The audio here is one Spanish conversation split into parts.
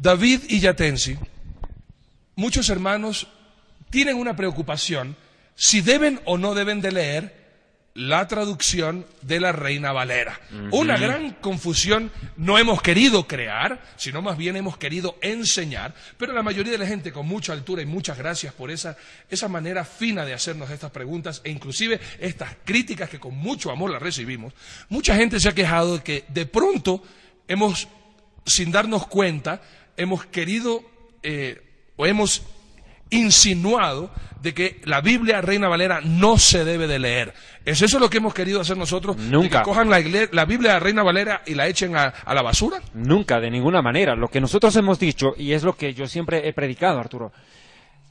David y Yatensi, muchos hermanos tienen una preocupación si deben o no deben de leer la traducción de la Reina Valera. Una gran confusión no hemos querido crear, sino más bien hemos querido enseñar, pero la mayoría de la gente con mucha altura, y muchas gracias por esa manera fina de hacernos estas preguntas e inclusive estas críticas que con mucho amor las recibimos, mucha gente se ha quejado de que de pronto hemos, sin darnos cuenta, hemos querido o hemos insinuado de que la Biblia Reina Valera no se debe de leer. ¿Es eso lo que hemos querido hacer nosotros? Nunca. ¿Que cojan la Biblia Reina Valera y la echen a la basura? Nunca, de ninguna manera. Lo que nosotros hemos dicho, y es lo que yo siempre he predicado, Arturo,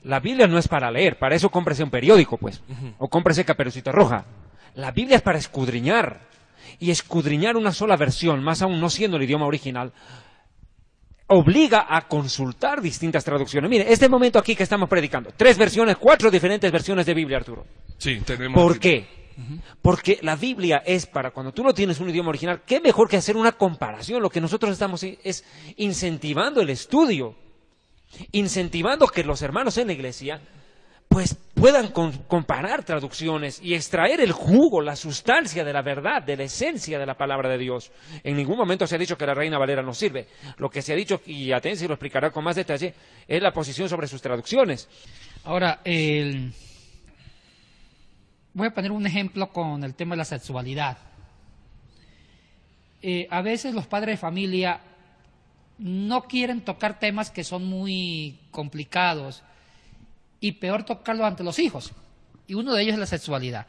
la Biblia no es para leer, para eso cómprese un periódico, pues, o cómprese Caperucita Roja. La Biblia es para escudriñar, y escudriñar una sola versión, más aún no siendo el idioma original, obliga a consultar distintas traducciones. Mire, este momento aquí que estamos predicando, 3 versiones, 4 diferentes versiones de Biblia, Arturo. Sí, tenemos. ¿Por qué? Porque la Biblia es para cuando tú no tienes un idioma original, qué mejor que hacer una comparación. Lo que nosotros estamos es incentivando el estudio, incentivando que los hermanos en la iglesia pues puedan comparar traducciones y extraer el jugo, la sustancia de la verdad, de la esencia de la palabra de Dios. En ningún momento se ha dicho que la Reina Valera no sirve. Lo que se ha dicho, y Atensi lo explicará con más detalle, es la posición sobre sus traducciones. Ahora, voy a poner un ejemplo con el tema de la sexualidad. A veces los padres de familia no quieren tocar temas que son muy complicados, y peor tocarlo ante los hijos, y uno de ellos es la sexualidad.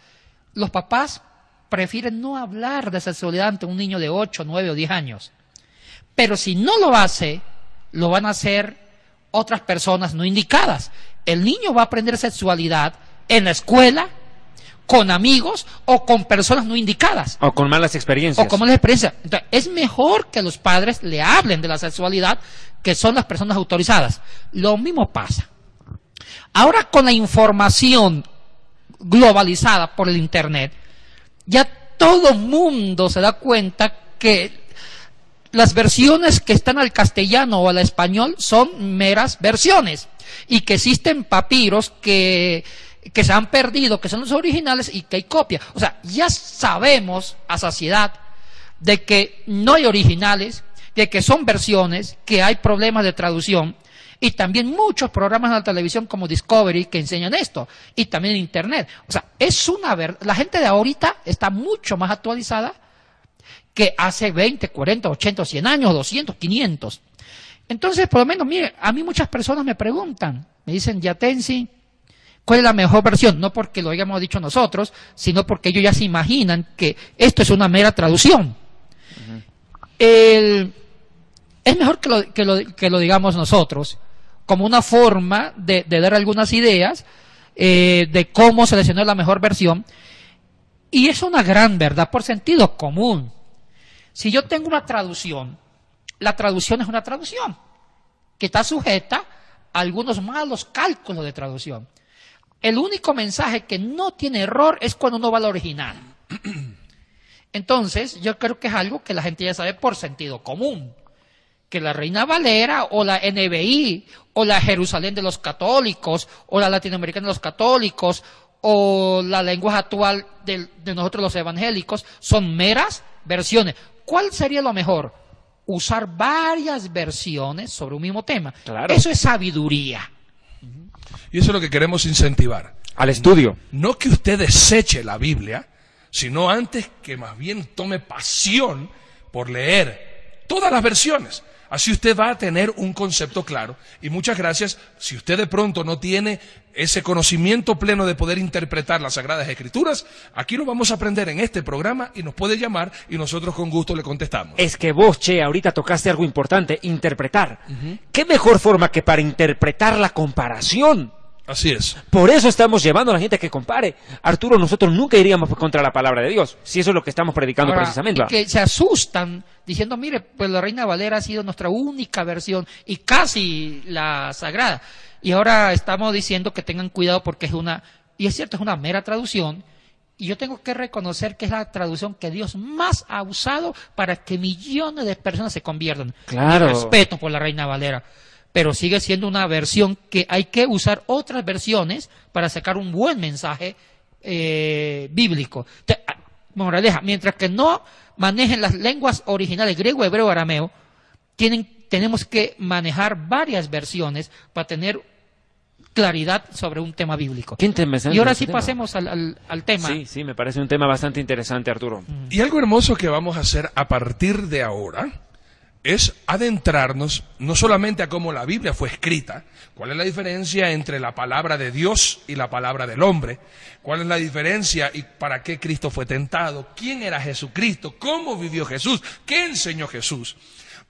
Los papás prefieren no hablar de sexualidad ante un niño de 8, 9 o 10 años, pero si no lo hace, lo van a hacer otras personas no indicadas. El niño va a aprender sexualidad en la escuela, con amigos o con personas no indicadas. O con malas experiencias. O con malas experiencias. Entonces, es mejor que los padres le hablen de la sexualidad, que son las personas autorizadas. Lo mismo pasa. Ahora con la información globalizada por el Internet, ya todo mundo se da cuenta que las versiones que están al castellano o al español son meras versiones, y que existen papiros que se han perdido, que son los originales y que hay copia. O sea, ya sabemos a saciedad de que no hay originales, de que son versiones, que hay problemas de traducción. Y también muchos programas en la televisión como Discovery que enseñan esto. Y también en Internet. O sea, es una verdad. La gente de ahorita está mucho más actualizada que hace 20, 40, 80, 100 años, 200, 500. Entonces, por lo menos, mire, a mí muchas personas me preguntan, me dicen, Yatensi, ¿cuál es la mejor versión? No porque lo hayamos dicho nosotros, sino porque ellos ya se imaginan que esto es una mera traducción. Es mejor que lo digamos nosotros, como una forma de dar algunas ideas de cómo seleccionar la mejor versión. Y es una gran verdad por sentido común. Si yo tengo una traducción, la traducción es una traducción que está sujeta a algunos malos cálculos de traducción. El único mensaje que no tiene error es cuando uno va al original. Entonces, yo creo que es algo que la gente ya sabe por sentido común, que la Reina Valera o la NBI o la Jerusalén de los católicos o la latinoamericana de los católicos o la lengua actual de nosotros los evangélicos son meras versiones. ¿Cuál sería lo mejor? Usar varias versiones sobre un mismo tema. Claro. Eso es sabiduría. Y eso es lo que queremos incentivar. Al estudio. No que usted deseche la Biblia, sino antes que más bien tome pasión por leer todas las versiones. Así usted va a tener un concepto claro. Y muchas gracias. Si usted de pronto no tiene ese conocimiento pleno de poder interpretar las Sagradas Escrituras, aquí lo vamos a aprender en este programa y nos puede llamar y nosotros con gusto le contestamos. Es que vos, Che, ahorita tocaste algo importante, interpretar. ¿Qué mejor forma que para interpretar la comparación? Así es. Por eso estamos llevando a la gente a que compare. Arturo, nosotros nunca iríamos contra la palabra de Dios, si eso es lo que estamos predicando. Ahora, precisamente. Y que se asustan diciendo, mire, pues la Reina Valera ha sido nuestra única versión y casi la sagrada. Y ahora estamos diciendo que tengan cuidado porque es una, y es cierto, es una mera traducción Y yo tengo que reconocer que es la traducción que Dios más ha usado para que millones de personas se conviertan. Claro. Mi respeto por la Reina Valera. Pero sigue siendo una versión que hay que usar otras versiones para sacar un buen mensaje bíblico. Moraleja, mientras que no manejen las lenguas originales, griego, hebreo, arameo, tenemos que manejar varias versiones para tener claridad sobre un tema bíblico. Qué interesante. Y ahora sí pasemos al tema. Sí, me parece un tema bastante interesante, Arturo. Y algo hermoso que vamos a hacer a partir de ahora es adentrarnos no solamente a cómo la Biblia fue escrita, cuál es la diferencia entre la palabra de Dios y la palabra del hombre, cuál es la diferencia y para qué Cristo fue tentado, quién era Jesucristo, cómo vivió Jesús, qué enseñó Jesús.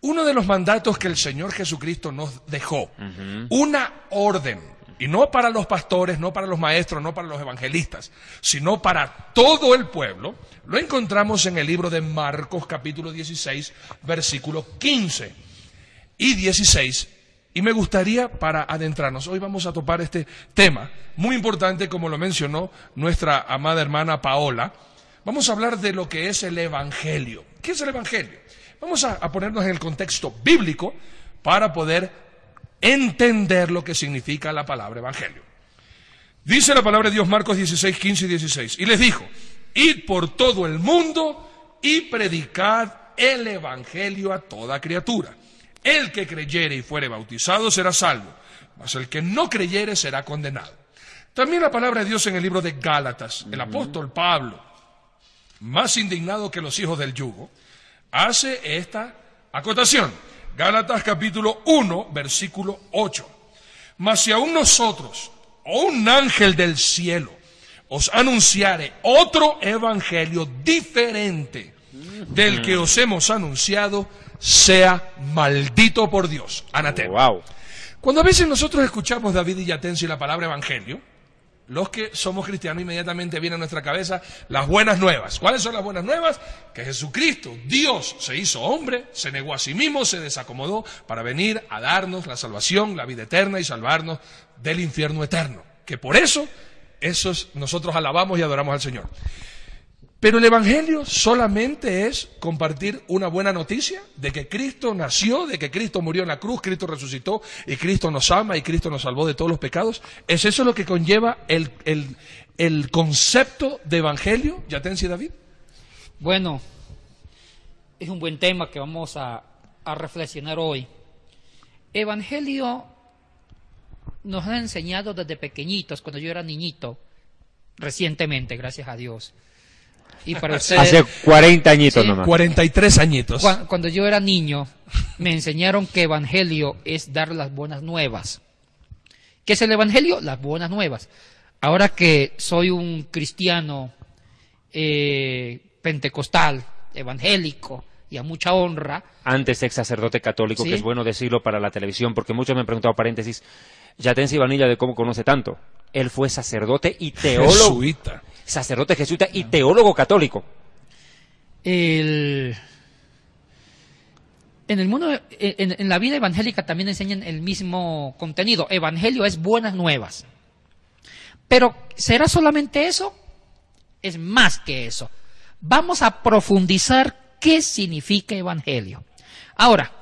Uno de los mandatos que el Señor Jesucristo nos dejó, una orden, y no para los pastores, no para los maestros, no para los evangelistas, sino para todo el pueblo, lo encontramos en el libro de Marcos capítulo 16, versículos 15 y 16. Y me gustaría, para adentrarnos, hoy vamos a topar este tema, muy importante como lo mencionó nuestra amada hermana Paola. Vamos a hablar de lo que es el Evangelio. ¿Qué es el Evangelio? Vamos a ponernos en el contexto bíblico para poder entender lo que significa la palabra Evangelio. Dice la palabra de Dios, Marcos 16, 15 y 16, y les dijo: id por todo el mundo y predicad el Evangelio a toda criatura. El que creyere y fuere bautizado será salvo, mas el que no creyere será condenado. También la palabra de Dios en el libro de Gálatas, el apóstol Pablo, más indignado que los hijos del yugo, hace esta acotación. Gálatas capítulo 1, versículo 8. Mas si aún nosotros, o un ángel del cielo, os anunciare otro evangelio diferente del que os hemos anunciado, sea maldito por Dios. Anatema. Wow. Cuando a veces nosotros escuchamos David y Yatensi la palabra evangelio, los que somos cristianos inmediatamente viene a nuestra cabeza las buenas nuevas. ¿Cuáles son las buenas nuevas? Que Jesucristo, Dios, se hizo hombre, se negó a sí mismo, se desacomodó para venir a darnos la salvación, la vida eterna y salvarnos del infierno eterno. Que por eso nosotros alabamos y adoramos al Señor. Pero el Evangelio solamente es compartir una buena noticia de que Cristo nació, de que Cristo murió en la cruz, Cristo resucitó y Cristo nos ama y Cristo nos salvó de todos los pecados. ¿Es eso lo que conlleva el concepto de Evangelio, Yatensi y David? Bueno, es un buen tema que vamos a reflexionar hoy. Evangelio nos ha enseñado desde pequeñitos, cuando yo era niñito, recientemente, gracias a Dios. Y para ustedes, hace 40 añitos, sí, nomás. 43 añitos. Cuando yo era niño, me enseñaron que evangelio es dar las buenas nuevas. ¿Qué es el evangelio? Las buenas nuevas. Ahora que soy un cristiano pentecostal, evangélico y a mucha honra. Antes ex sacerdote católico, ¿sí? Que es bueno decirlo para la televisión, porque muchos me han preguntado, paréntesis, Yatensi Vanilla, ¿de cómo conoce tanto? Él fue sacerdote y teólogo. Jesuita. Sacerdote jesuita y teólogo católico. En el mundo, en la vida evangélica también enseñan el mismo contenido. Evangelio es buenas nuevas. Pero ¿será solamente eso? Es más que eso. Vamos a profundizar qué significa evangelio. Ahora,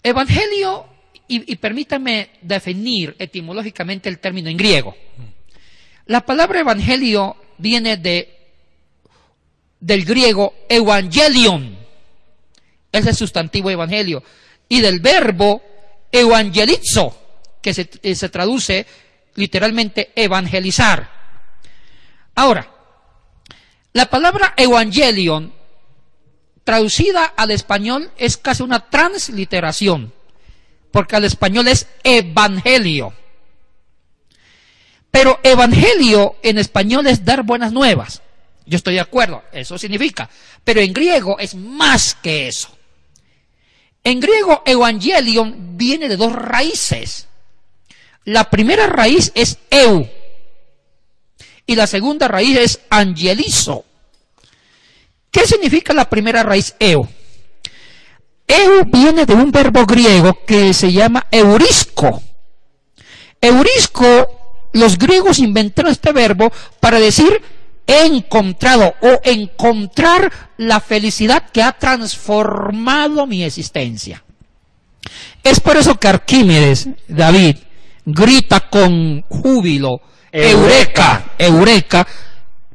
evangelio, y permítame definir etimológicamente el término en griego. La palabra evangelio viene del griego evangelion, es el sustantivo evangelio, y del verbo evangelizo, que se traduce literalmente evangelizar. Ahora, la palabra evangelion, traducida al español, es casi una transliteración, porque al español es evangelio. Pero evangelio en español es dar buenas nuevas. Yo estoy de acuerdo, eso significa. Pero en griego es más que eso. En griego, evangelion viene de dos raíces. La primera raíz es eu. Y la segunda raíz es angelizo. ¿Qué significa la primera raíz eu? Eu viene de un verbo griego que se llama eurisco. Eurisco, los griegos inventaron este verbo para decir he encontrado o encontrar la felicidad que ha transformado mi existencia. Es por eso que Arquímedes, David, grita con júbilo, eureka, eureka.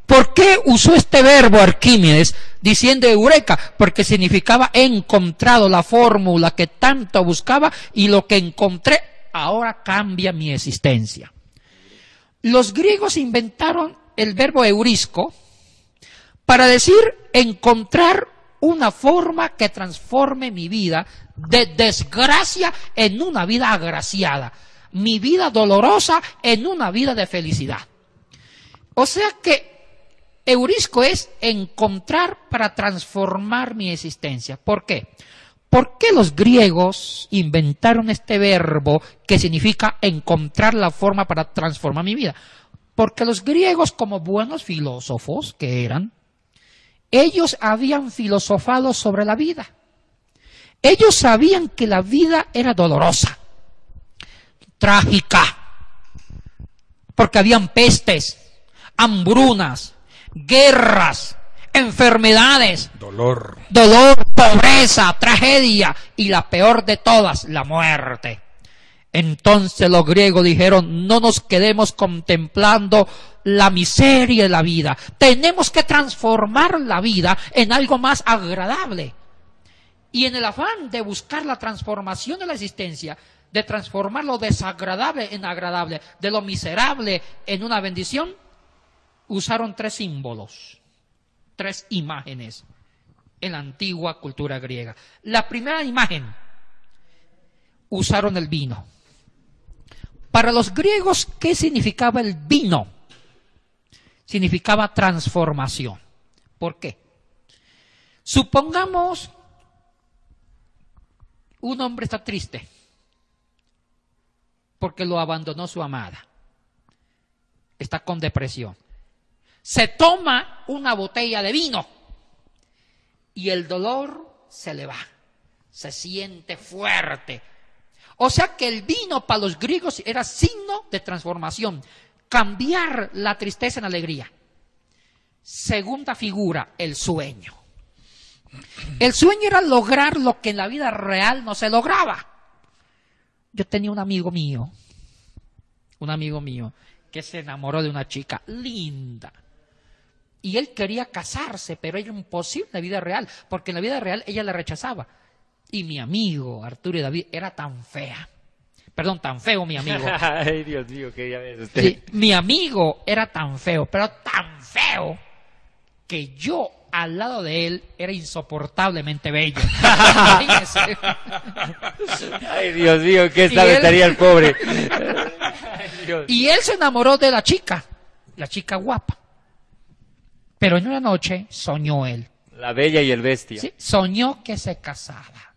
¿Por qué usó este verbo Arquímedes diciendo eureka? Porque significaba he encontrado la fórmula que tanto buscaba y lo que encontré ahora cambia mi existencia. Los griegos inventaron el verbo eurisco para decir encontrar una forma que transforme mi vida de desgracia en una vida agraciada, mi vida dolorosa en una vida de felicidad. O sea que eurisco es encontrar para transformar mi existencia. ¿Por qué? ¿Por qué los griegos inventaron este verbo que significa encontrar la forma para transformar mi vida? Porque los griegos, como buenos filósofos que eran, ellos habían filosofado sobre la vida. Ellos sabían que la vida era dolorosa, trágica, porque habían pestes, hambrunas, guerras, enfermedades, dolor, pobreza, tragedia y la peor de todas, la muerte. Entonces los griegos dijeron, no nos quedemos contemplando la miseria de la vida, tenemos que transformar la vida en algo más agradable. Y en el afán de buscar la transformación de la existencia, de transformar lo desagradable en agradable, de lo miserable en una bendición, usaron 3 símbolos, 3 imágenes en la antigua cultura griega. La primera imagen, usaron el vino. Para los griegos, ¿qué significaba el vino? Significaba transformación. ¿Por qué? Supongamos un hombre está triste porque lo abandonó su amada. Está con depresión. Se toma una botella de vino y el dolor se le va. Se siente fuerte. O sea que el vino para los griegos era signo de transformación. Cambiar la tristeza en alegría. Segunda figura, el sueño. El sueño era lograr lo que en la vida real no se lograba. Yo tenía un amigo mío que se enamoró de una chica linda. Y él quería casarse, pero era imposible en la vida real, porque en la vida real ella le rechazaba. Y mi amigo, Arturo y David, era tan fea. Perdón, tan feo mi amigo. Ay, Dios mío, que ya ves usted. Sí, mi amigo era tan feo, pero tan feo, que yo al lado de él era insoportablemente bello. Ay, Dios mío, qué estaría el pobre. Y él se enamoró de la chica guapa. Pero en una noche soñó él. La bella y el bestia. Sí, soñó que se casaba.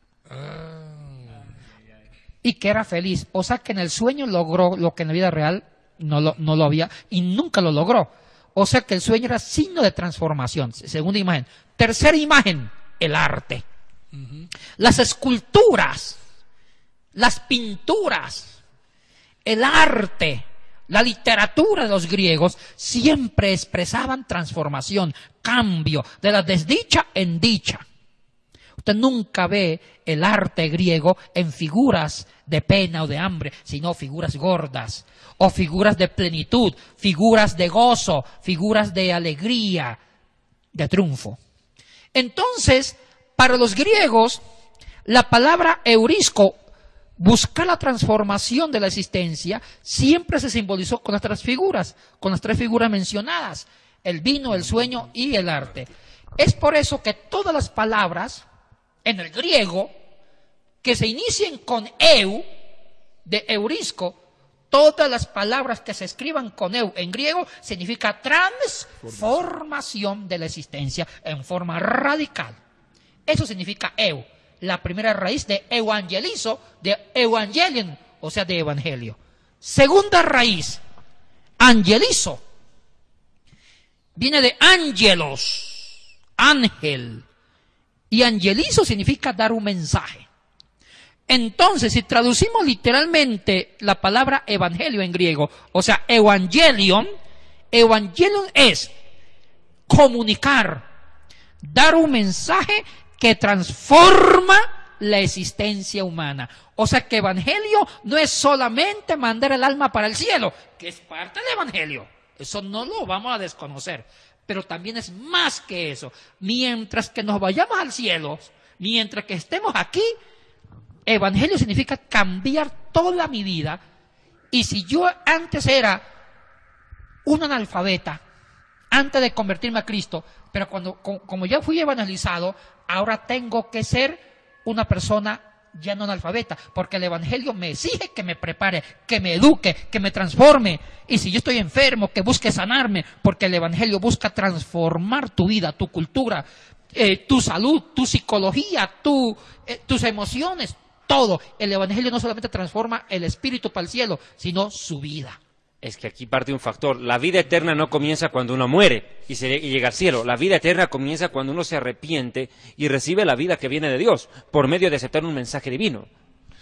Y que era feliz. O sea que en el sueño logró lo que en la vida real no lo había y nunca lo logró. O sea que el sueño era signo de transformación. Segunda imagen. Tercera imagen, el arte. Las esculturas, las pinturas, el arte, la literatura de los griegos siempre expresaban transformación, cambio, de la desdicha en dicha. Usted nunca ve el arte griego en figuras de pena o de hambre, sino figuras gordas, o figuras de plenitud, figuras de gozo, figuras de alegría, de triunfo. Entonces, para los griegos, la palabra eurisco, buscar la transformación de la existencia, siempre se simbolizó con las 3 figuras, con las 3 figuras mencionadas, el vino, el sueño y el arte. Es por eso que todas las palabras en el griego que se inicien con eu, de eurisco, todas las palabras que se escriban con eu en griego significa transformación de la existencia en forma radical. Eso significa eu, la primera raíz de evangelizo, de evangelion, o sea, de evangelio. Segunda raíz, angelizo, viene de angelos, ángel, y angelizo significa dar un mensaje. Entonces, si traducimos literalmente la palabra evangelio en griego, o sea, evangelion, evangelion es comunicar, dar un mensaje que transforma la existencia humana. O sea que evangelio no es solamente mandar el alma para el cielo, que es parte del evangelio. Eso no lo vamos a desconocer. Pero también es más que eso. Mientras que nos vayamos al cielo, mientras que estemos aquí, evangelio significa cambiar toda mi vida. Y si yo antes era un analfabeta, antes de convertirme a Cristo, pero como ya fui evangelizado, ahora tengo que ser una persona ya no analfabeta, porque el evangelio me exige que me prepare, que me eduque, que me transforme. Y si yo estoy enfermo, que busque sanarme, porque el evangelio busca transformar tu vida, tu cultura, tu salud, tu psicología, tus emociones, todo. El evangelio no solamente transforma el espíritu para el cielo, sino su vida. Es que aquí parte un factor. La vida eterna no comienza cuando uno muere y llega al cielo. La vida eterna comienza cuando uno se arrepiente y recibe la vida que viene de Dios por medio de aceptar un mensaje divino.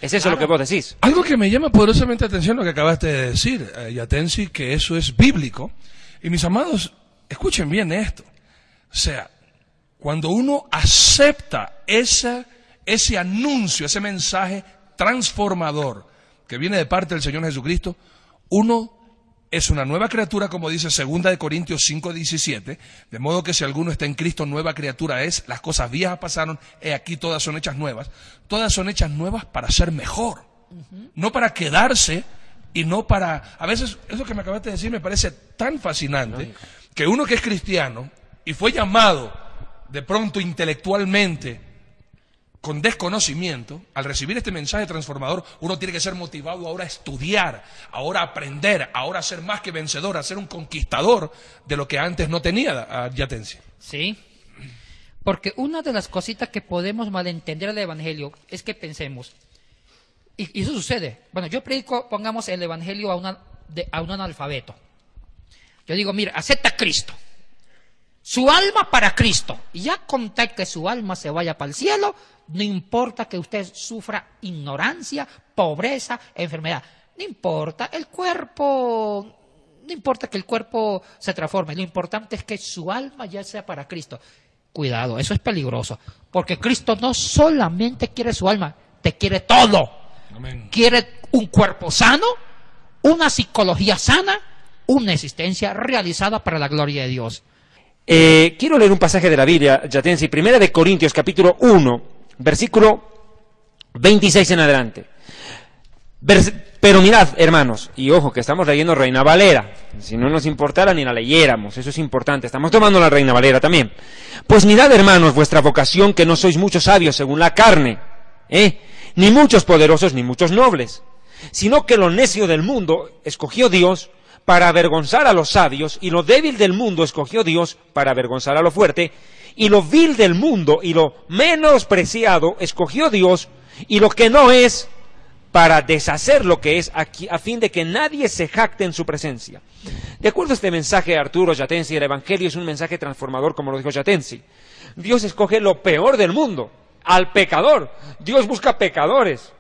¿Es eso lo que vos decís? Algo que me llama poderosamente la atención lo que acabaste de decir, Yatensi, que eso es bíblico. Y mis amados, escuchen bien esto. O sea, cuando uno acepta ese anuncio, ese mensaje transformador que viene de parte del Señor Jesucristo, uno es una nueva criatura, como dice 2 Corintios 5:17, de modo que si alguno está en Cristo, nueva criatura es, las cosas viejas pasaron, he aquí todas son hechas nuevas. Todas son hechas nuevas para ser mejor, no para quedarse y no para... A veces, eso que me acabaste de decir me parece tan fascinante, que uno que es cristiano y fue llamado de pronto intelectualmente con desconocimiento, al recibir este mensaje transformador, uno tiene que ser motivado ahora a estudiar, ahora a aprender, ahora a ser más que vencedor, a ser un conquistador de lo que antes no tenía, Yatensi. Sí, porque una de las cositas que podemos malentender del evangelio es que pensemos, y eso sucede, bueno, yo predico, pongamos el evangelio a un analfabeto. Yo digo, mira, acepta a Cristo, su alma para Cristo, y ya con tal que su alma se vaya para el cielo, no importa que usted sufra ignorancia, pobreza, enfermedad. No importa el cuerpo, no importa que el cuerpo se transforme. Lo importante es que su alma ya sea para Cristo. Cuidado, eso es peligroso. Porque Cristo no solamente quiere su alma, te quiere todo. Amén. Quiere un cuerpo sano, una psicología sana, una existencia realizada para la gloria de Dios. Quiero leer un pasaje de la Biblia, Yatensi, 1 Corintios, capítulo 1. Versículo 26 en adelante. Pero mirad, hermanos, y ojo que estamos leyendo Reina Valera, si no nos importara ni la leyéramos, eso es importante, estamos tomando la Reina Valera también. Pues mirad, hermanos, vuestra vocación, que no sois muchos sabios según la carne, ni muchos poderosos, ni muchos nobles, sino que lo necio del mundo escogió Dios para avergonzar a los sabios, y lo débil del mundo escogió Dios para avergonzar a lo fuerte, y lo vil del mundo y lo menospreciado escogió Dios, y lo que no es, para deshacer lo que es, a fin de que nadie se jacte en su presencia. De acuerdo a este mensaje, Arturo Yatensi, el Evangelio es un mensaje transformador, como lo dijo Yatensi. Dios escoge lo peor del mundo, al pecador. Dios busca pecadores.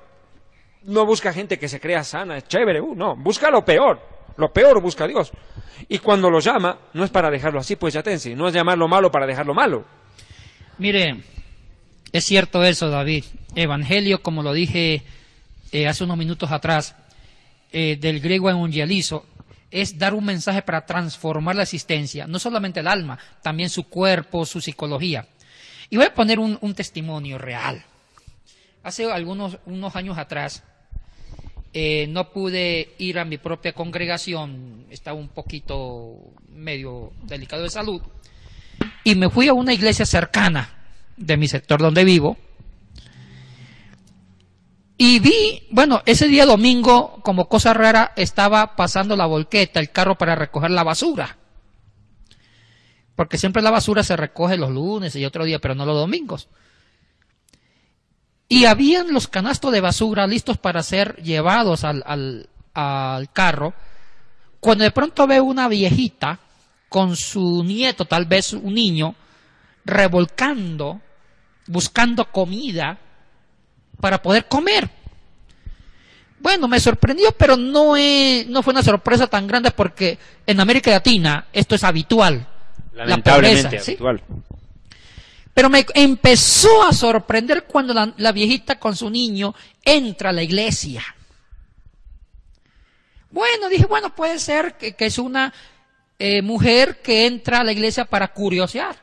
No busca gente que se crea sana, es chévere, no, busca lo peor. Lo peor busca Dios. Y cuando lo llama, no es para dejarlo así, pues Yatensi, no es llamar lo malo para dejarlo malo. Mire, es cierto eso, David. Evangelio, como lo dije hace unos minutos atrás, del griego evangelizo, es dar un mensaje para transformar la existencia, no solamente el alma, también su cuerpo, su psicología. Y voy a poner un testimonio real. Hace unos años atrás, no pude ir a mi propia congregación, estaba un poquito medio delicado de salud, y me fui a una iglesia cercana de mi sector donde vivo, y vi, bueno, ese día domingo, como cosa rara, estaba pasando la volqueta, el carro para recoger la basura, porque siempre la basura se recoge los lunes y otro día, pero no los domingos. Y habían los canastos de basura listos para ser llevados al carro, cuando de pronto veo una viejita con su nieto, tal vez un niño, revolcando, buscando comida para poder comer. Bueno, me sorprendió, pero no fue una sorpresa tan grande porque en América Latina esto es habitual. Lamentablemente la pobreza, ¿sí? habitual. Pero me empezó a sorprender cuando la viejita con su niño entra a la iglesia. Bueno, dije, bueno, puede ser que es una mujer que entra a la iglesia para curiosear,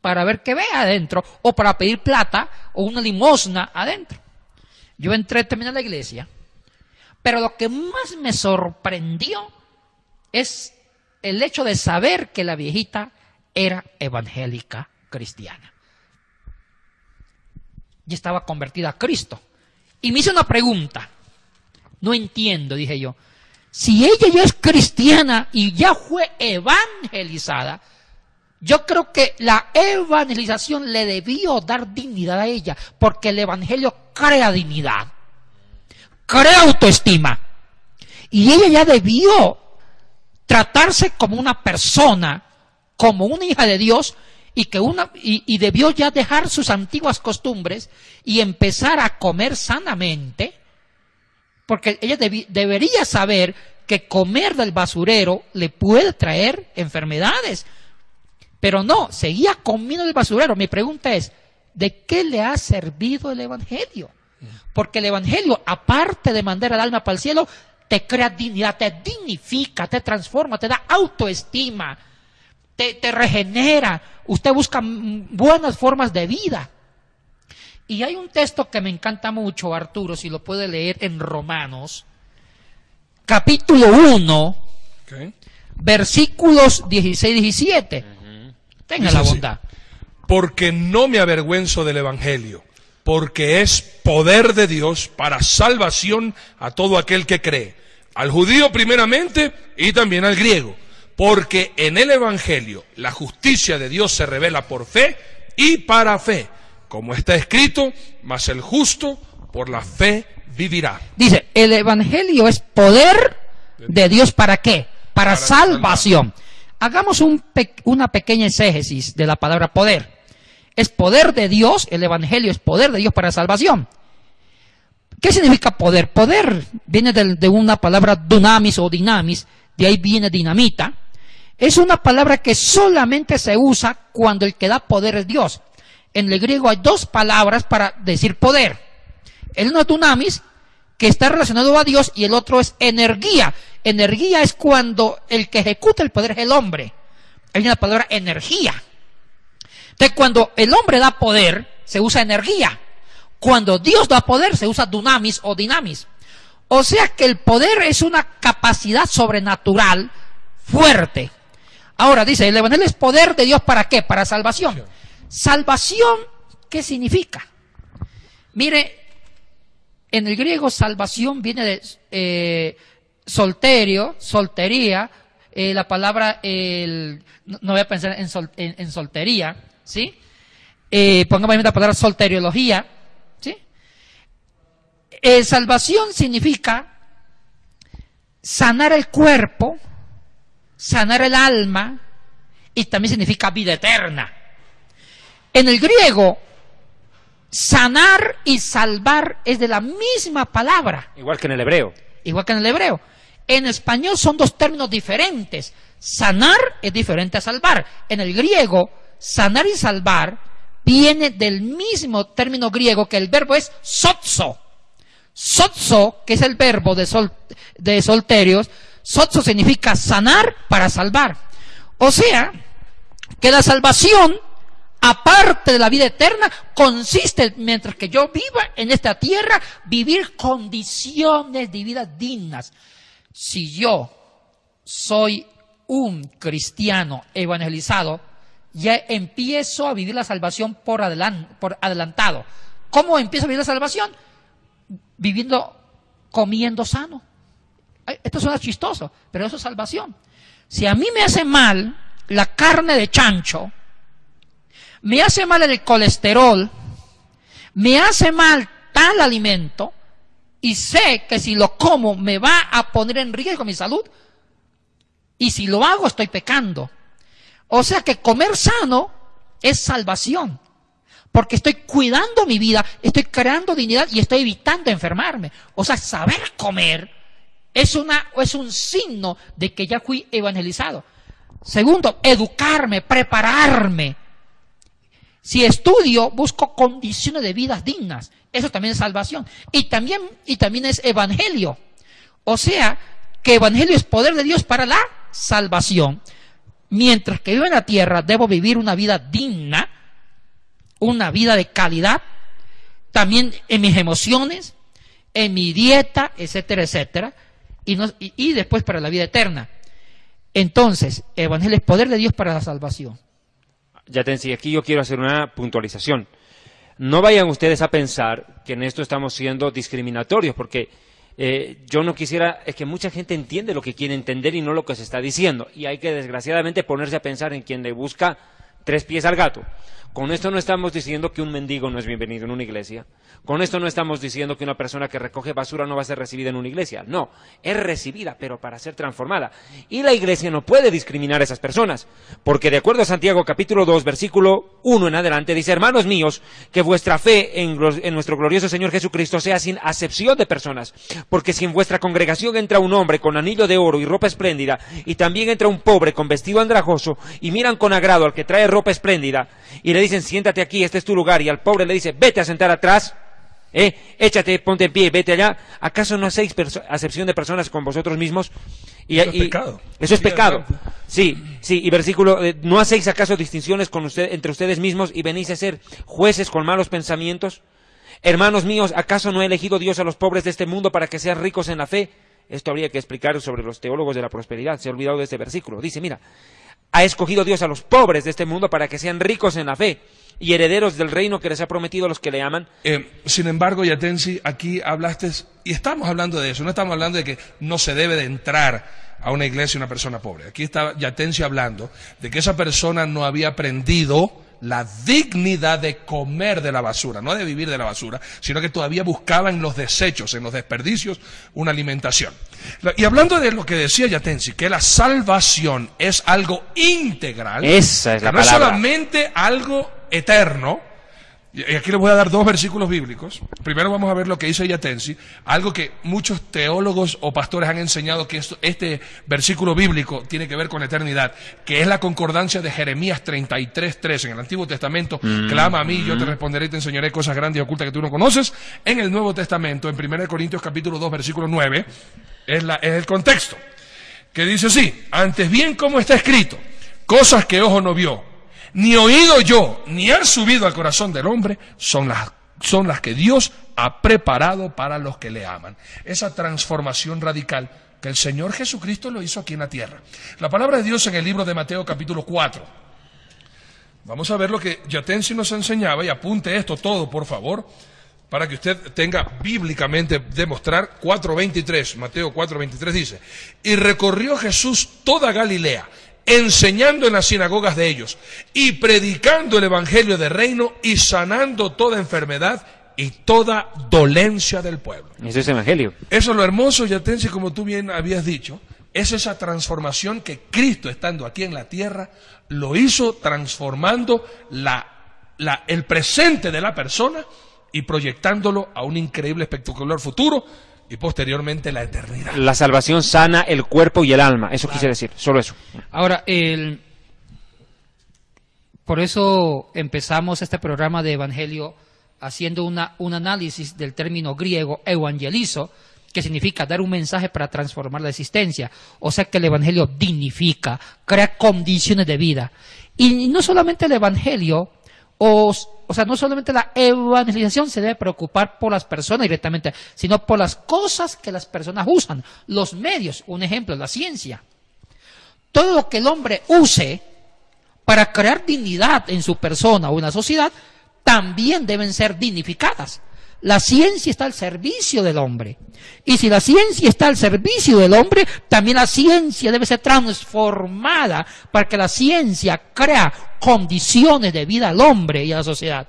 para ver qué ve adentro, o para pedir plata o una limosna adentro. Yo entré también a la iglesia, pero lo que más me sorprendió es el hecho de saber que la viejita era evangélica cristiana. Y estaba convertida a Cristo. Y me hizo una pregunta. No entiendo, dije yo. Si ella ya es cristiana y ya fue evangelizada, yo creo que la evangelización le debió dar dignidad a ella, porque el evangelio crea dignidad, crea autoestima. Y ella ya debió tratarse como una persona, como una hija de Dios, y debió ya dejar sus antiguas costumbres y empezar a comer sanamente, porque ella debería saber que comer del basurero le puede traer enfermedades. Pero no, seguía comiendo del basurero. Mi pregunta es, ¿de qué le ha servido el evangelio? Porque el evangelio, aparte de mandar al alma para el cielo, te crea dignidad, te dignifica, te transforma, te da autoestima, te regenera. Usted busca buenas formas de vida. Y hay un texto que me encanta mucho, Arturo, si lo puede leer, en Romanos, capítulo 1, versículos 16 y 17. Tenga la bondad. Porque no me avergüenzo del evangelio, porque es poder de Dios para salvación a todo aquel que cree, al judío primeramente y también al griego, porque en el evangelio la justicia de Dios se revela por fe y para fe, como está escrito, mas el justo por la fe vivirá. Dice, el evangelio es poder de Dios, ¿para qué? Para salvación. Hagamos una pequeña exégesis de la palabra poder. Es poder de Dios, el evangelio es poder de Dios para salvación. ¿Qué significa poder? Poder viene de una palabra dunamis o dinamis, de ahí viene dinamita. Es una palabra que solamente se usa cuando el que da poder es Dios. En el griego hay dos palabras para decir poder. El uno es dunamis, que está relacionado a Dios, y el otro es energía. Energía es cuando el que ejecuta el poder es el hombre. Hay una palabra energía. Entonces, cuando el hombre da poder, se usa energía. Cuando Dios da poder, se usa dunamis o dinamis. O sea que el poder es una capacidad sobrenatural fuerte. Ahora dice, el evangelio es poder de Dios, ¿para qué? Para salvación. Salvación, ¿qué significa? Mire, en el griego salvación viene de soltería, la palabra, no voy a pensar en soltería, ¿sí? Pongamos la palabra solteriología, ¿sí? Salvación significa sanar el cuerpo, sanar el alma, y también significa vida eterna. En el griego, sanar y salvar es de la misma palabra. Igual que en el hebreo. Igual que en el hebreo. En español son dos términos diferentes. Sanar es diferente a salvar. En el griego, sanar y salvar viene del mismo término griego, que el verbo es sozo. Sozo, que es el verbo de solterios, sozo significa sanar para salvar. O sea, que la salvación, aparte de la vida eterna, consiste, mientras que yo viva en esta tierra, vivir condiciones de vida dignas. Si yo soy un cristiano evangelizado, ya empiezo a vivir la salvación por adelantado. ¿Cómo empiezo a vivir la salvación? Comiendo sano. Esto suena chistoso, pero eso es salvación. Si a mí me hace mal la carne de chancho, me hace mal el colesterol, me hace mal tal alimento, y sé que si lo como me va a poner en riesgo mi salud, y si lo hago estoy pecando. O sea que comer sano es salvación, porque estoy cuidando mi vida, estoy creando dignidad y estoy evitando enfermarme. O sea, saber comer es un signo de que ya fui evangelizado. Segundo, educarme, prepararme. Si estudio, busco condiciones de vida dignas. Eso también es salvación. Y también es evangelio. O sea, que evangelio es poder de Dios para la salvación. Mientras que vivo en la tierra, debo vivir una vida digna, una vida de calidad, también en mis emociones, en mi dieta, etcétera, etcétera, y después para la vida eterna. Entonces, evangelio es poder de Dios para la salvación. Yatensi, aquí yo quiero hacer una puntualización. No vayan ustedes a pensar que en esto estamos siendo discriminatorios, porque yo no quisiera, es que mucha gente entiende lo que quiere entender y no lo que se está diciendo, y hay que desgraciadamente ponerse a pensar en quien le busca 3 pies al gato. Con esto no estamos diciendo que un mendigo no es bienvenido en una iglesia. Con esto no estamos diciendo que una persona que recoge basura no va a ser recibida en una iglesia. No, es recibida, pero para ser transformada. Y la iglesia no puede discriminar a esas personas, porque de acuerdo a Santiago capítulo 2, versículo 1 en adelante, dice: hermanos míos, que vuestra fe en nuestro glorioso Señor Jesucristo sea sin acepción de personas, porque si en vuestra congregación entra un hombre con anillo de oro y ropa espléndida, y también entra un pobre con vestido andrajoso, y miran con agrado al que trae ropa espléndida, y le dicen: siéntate aquí, este es tu lugar, y al pobre le dice: vete a sentar atrás, échate, ponte en pie, vete allá. ¿Acaso no hacéis acepción de personas con vosotros mismos? Eso es pecado. Eso es pecado. Sí, y versículo, ¿no hacéis acaso distinciones entre ustedes mismos y venís a ser jueces con malos pensamientos? Hermanos míos, ¿acaso no ha elegido Dios a los pobres de este mundo para que sean ricos en la fe? Esto habría que explicar sobre los teólogos de la prosperidad, se ha olvidado de este versículo. Dice, mira, ha escogido Dios a los pobres de este mundo para que sean ricos en la fe y herederos del reino que les ha prometido a los que le aman. Sin embargo, Yatensi, aquí hablaste, y estamos hablando de eso, no estamos hablando de que no se debe de entrar a una iglesia una persona pobre. Aquí está Yatensi hablando de que esa persona no había aprendido la dignidad de comer de la basura, no de vivir de la basura, sino que todavía buscaba en los desechos, en los desperdicios, una alimentación. Y hablando de lo que decía Yatensi, que la salvación es algo integral, esa es la no es palabra. solamente algo eterno. Y aquí les voy a dar 2 versículos bíblicos. Primero vamos a ver lo que dice Yatensi, algo que muchos teólogos o pastores han enseñado, que este versículo bíblico tiene que ver con eternidad, que es la concordancia de Jeremías 33:3 en el Antiguo Testamento. Clama a mí, yo te responderé y te enseñaré cosas grandes y ocultas que tú no conoces. En el Nuevo Testamento, en 1 Corintios capítulo 2, versículo 9, es el contexto, que dice así: antes bien, como está escrito, cosas que ojo no vio, ni oído yo, ni han subido al corazón del hombre, son las que Dios ha preparado para los que le aman. Esa transformación radical que el Señor Jesucristo lo hizo aquí en la tierra. La palabra de Dios en el libro de Mateo capítulo 4. Vamos a ver lo que Yatensi nos enseñaba, y apunte esto todo, por favor, para que usted tenga bíblicamente demostrar. 4:23, Mateo 4:23 dice: y recorrió Jesús toda Galilea, enseñando en las sinagogas de ellos y predicando el evangelio del reino y sanando toda enfermedad y toda dolencia del pueblo. Eso es evangelio. Eso es lo hermoso, Yatensi, como tú bien habías dicho, es esa transformación que Cristo, estando aquí en la tierra, lo hizo transformando el presente de la persona y proyectándolo a un increíble, espectacular futuro, y posteriormente la eternidad. La salvación sana el cuerpo y el alma, eso quise decir, solo eso. Ahora, por eso empezamos este programa de Evangelio haciendo un análisis del término griego evangelizo, que significa dar un mensaje para transformar la existencia. O sea que el Evangelio dignifica, crea condiciones de vida. Y no solamente el Evangelio, o sea, no solamente la evangelización se debe preocupar por las personas directamente, sino por las cosas que las personas usan, los medios. Un ejemplo, la ciencia. Todo lo que el hombre use para crear dignidad en su persona o en la sociedad, también deben ser dignificadas. La ciencia está al servicio del hombre. Y si la ciencia está al servicio del hombre, también la ciencia debe ser transformada para que la ciencia crea condiciones de vida al hombre y a la sociedad.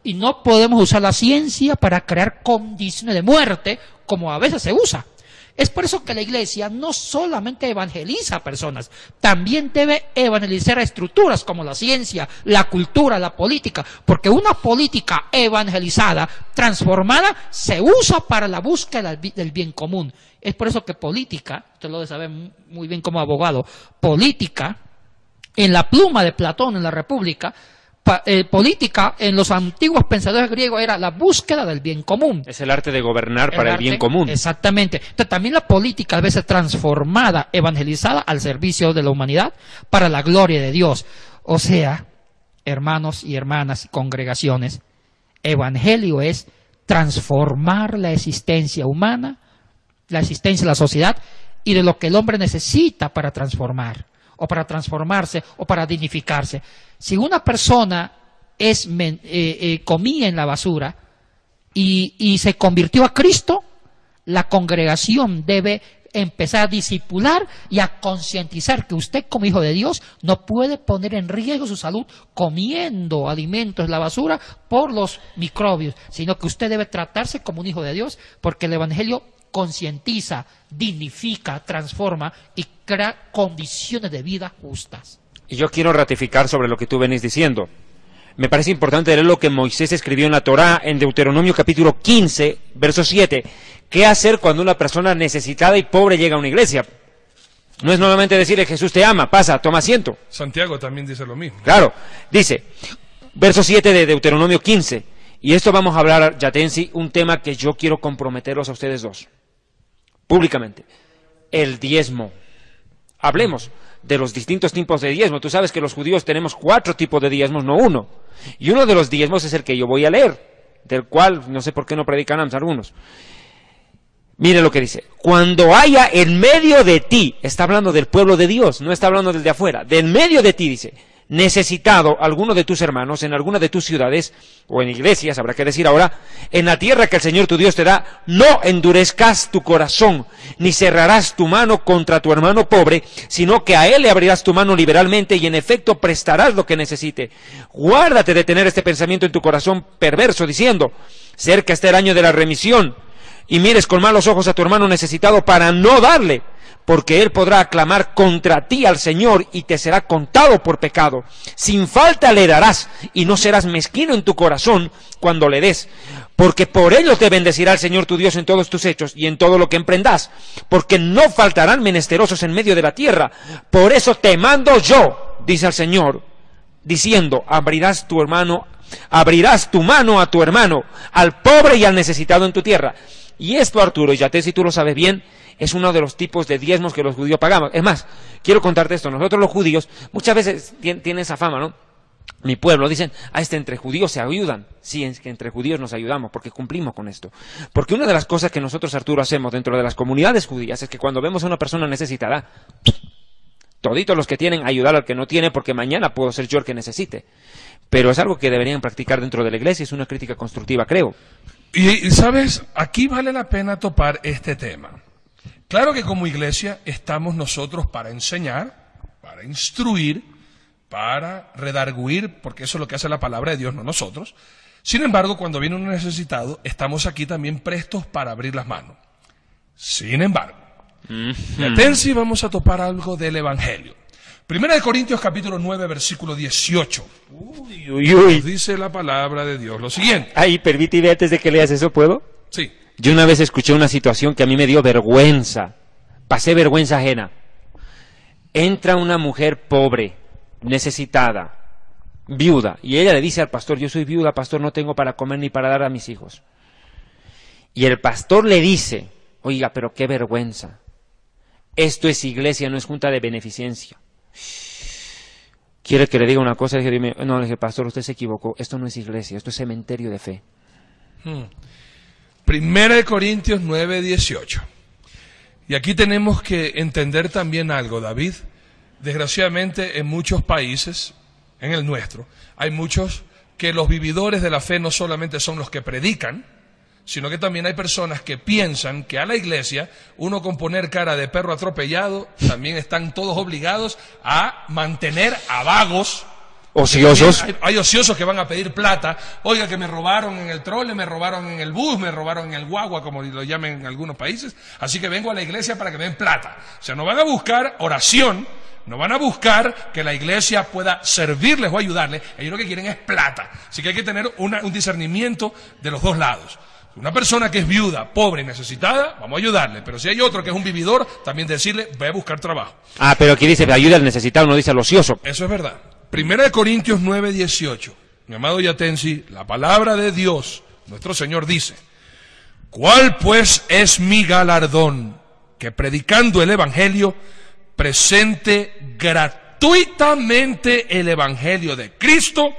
Y no podemos usar la ciencia para crear condiciones de muerte, como a veces se usa. Es por eso que la iglesia no solamente evangeliza a personas, también debe evangelizar a estructuras como la ciencia, la cultura, la política, porque una política evangelizada, transformada, se usa para la búsqueda del bien común. Es por eso que política, usted lo debe saber muy bien como abogado, política, en la pluma de Platón en la República, política en los antiguos pensadores griegos era la búsqueda del bien común. Es el arte de gobernar para el bien común. Exactamente. Entonces también la política debe ser transformada, evangelizada al servicio de la humanidad para la gloria de Dios. O sea, hermanos y hermanas, congregaciones, evangelio es transformar la existencia humana, la existencia de la sociedad y de lo que el hombre necesita para transformar, o para transformarse, o para dignificarse. Si una persona comía en la basura y se convirtió a Cristo, la congregación debe empezar a discipular y a concientizar que usted como hijo de Dios no puede poner en riesgo su salud comiendo alimentos en la basura por los microbios, sino que usted debe tratarse como un hijo de Dios, porque el Evangelio concientiza, dignifica, transforma y crea condiciones de vida justas. Y yo quiero ratificar sobre lo que tú venís diciendo. Me parece importante leer lo que Moisés escribió en la Torá, en Deuteronomio capítulo 15, verso 7. ¿Qué hacer cuando una persona necesitada y pobre llega a una iglesia? No es nuevamente decirle, Jesús te ama, pasa, toma asiento. Santiago también dice lo mismo. Claro, dice, verso 7 de Deuteronomio 15. Y esto vamos a hablar, Yatensi, un tema que yo quiero comprometerlos a ustedes dos, públicamente. El diezmo. Hablemos de los distintos tipos de diezmo. Tú sabes que los judíos tenemos 4 tipos de diezmos, no 1. Y uno de los diezmos es el que yo voy a leer, del cual no sé por qué no predican algunos. Mire lo que dice. Cuando haya en medio de ti, está hablando del pueblo de Dios, no está hablando del de afuera, del medio de ti, dice, necesitado alguno de tus hermanos en alguna de tus ciudades, o en iglesias, habrá que decir ahora, en la tierra que el Señor tu Dios te da, no endurezcas tu corazón, ni cerrarás tu mano contra tu hermano pobre, sino que a él le abrirás tu mano liberalmente y en efecto prestarás lo que necesite. Guárdate de tener este pensamiento en tu corazón perverso, diciendo, cerca está el año de la remisión, y mires con malos ojos a tu hermano necesitado para no darle, porque él podrá aclamar contra ti al Señor y te será contado por pecado. Sin falta le darás y no serás mezquino en tu corazón cuando le des, porque por ello te bendecirá el Señor tu Dios en todos tus hechos y en todo lo que emprendas, porque no faltarán menesterosos en medio de la tierra. Por eso te mando yo, dice el Señor, diciendo, abrirás tu mano a tu hermano, al pobre y al necesitado en tu tierra. Y esto, Arturo, y ya si tú lo sabes bien, es uno de los tipos de diezmos que los judíos pagamos. Es más, quiero contarte esto. Nosotros los judíos, muchas veces tienen esa fama, ¿no? Mi pueblo, dicen, entre judíos se ayudan. Sí, es que entre judíos nos ayudamos, porque cumplimos con esto. Porque una de las cosas que nosotros, Arturo, hacemos dentro de las comunidades judías es que cuando vemos a una persona necesitada, toditos los que tienen, ayudar al que no tiene, porque mañana puedo ser yo el que necesite. Pero es algo que deberían practicar dentro de la iglesia, es una crítica constructiva, creo. Y, ¿sabes? Aquí vale la pena topar este tema. Claro que como iglesia estamos nosotros para enseñar, para instruir, para redarguir, porque eso es lo que hace la palabra de Dios, no nosotros. Sin embargo, cuando viene un necesitado, estamos aquí también prestos para abrir las manos. Sin embargo, atención, vamos a topar algo del Evangelio. Primera de Corintios capítulo 9, versículo 18. Nos dice la palabra de Dios lo siguiente. Ay, permíteme antes de que leas eso, ¿puedo? Sí. Yo una vez escuché una situación que a mí me dio vergüenza. Pasé vergüenza ajena. Entra una mujer pobre, necesitada, viuda, y ella le dice al pastor, yo soy viuda, pastor, no tengo para comer ni para dar a mis hijos. Y el pastor le dice, oiga, pero qué vergüenza. Esto es iglesia, no es junta de beneficencia. ¿Quiere que le diga una cosa? Le dije, pastor, usted se equivocó. Esto no es iglesia, esto es cementerio de fe. Primera de Corintios 9, 18. Y aquí tenemos que entender también algo, David. Desgraciadamente, en muchos países, en el nuestro, hay muchos que los vividores de la fe no solamente son los que predican, sino que también hay personas que piensan que a la iglesia, uno con poner cara de perro atropellado, también están todos obligados a mantener a vagos ociosos. Hay ociosos que van a pedir plata. Oiga, que me robaron en el trole, me robaron en el bus, me robaron en el guagua, como lo llaman en algunos países. Así que vengo a la iglesia para que me den plata. O sea, no van a buscar oración, no van a buscar que la iglesia pueda servirles o ayudarles. Ellos lo que quieren es plata. Así que hay que tener un discernimiento de los dos lados. Una persona que es viuda, pobre y necesitada, vamos a ayudarle. Pero si hay otro que es un vividor, también decirle, ve a buscar trabajo. Ah, pero aquí dice, ayuda al necesitado, no dice al ocioso. Eso es verdad. Primera de Corintios 9:18. Mi amado Yatensi, la palabra de Dios, nuestro Señor dice, ¿cuál pues es mi galardón? Que predicando el Evangelio, presente gratuitamente el Evangelio de Cristo,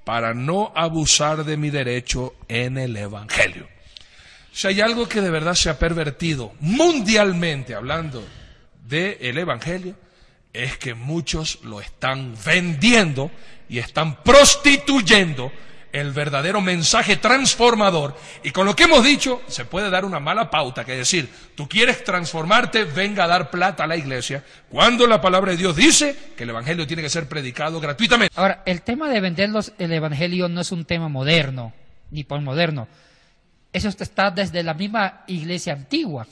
para no abusar de mi derecho en el Evangelio. Si hay algo que de verdad se ha pervertido mundialmente, hablando del Evangelio, es que muchos lo están vendiendo y están prostituyendo el verdadero mensaje transformador. Y con lo que hemos dicho, se puede dar una mala pauta, que es decir, tú quieres transformarte, venga a dar plata a la iglesia, cuando la palabra de Dios dice que el Evangelio tiene que ser predicado gratuitamente. Ahora, el tema de venderlos el Evangelio no es un tema moderno, ni posmoderno. Eso está desde la misma iglesia antigua,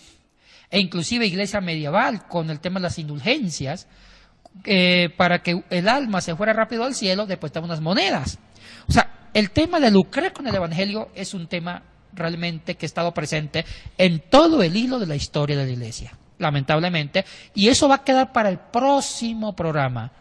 e inclusive iglesia medieval, con el tema de las indulgencias, para que el alma se fuera rápido al cielo, después estaban unas monedas. O sea, el tema de lucrar con el Evangelio es un tema realmente que ha estado presente en todo el hilo de la historia de la iglesia, lamentablemente, y eso va a quedar para el próximo programa.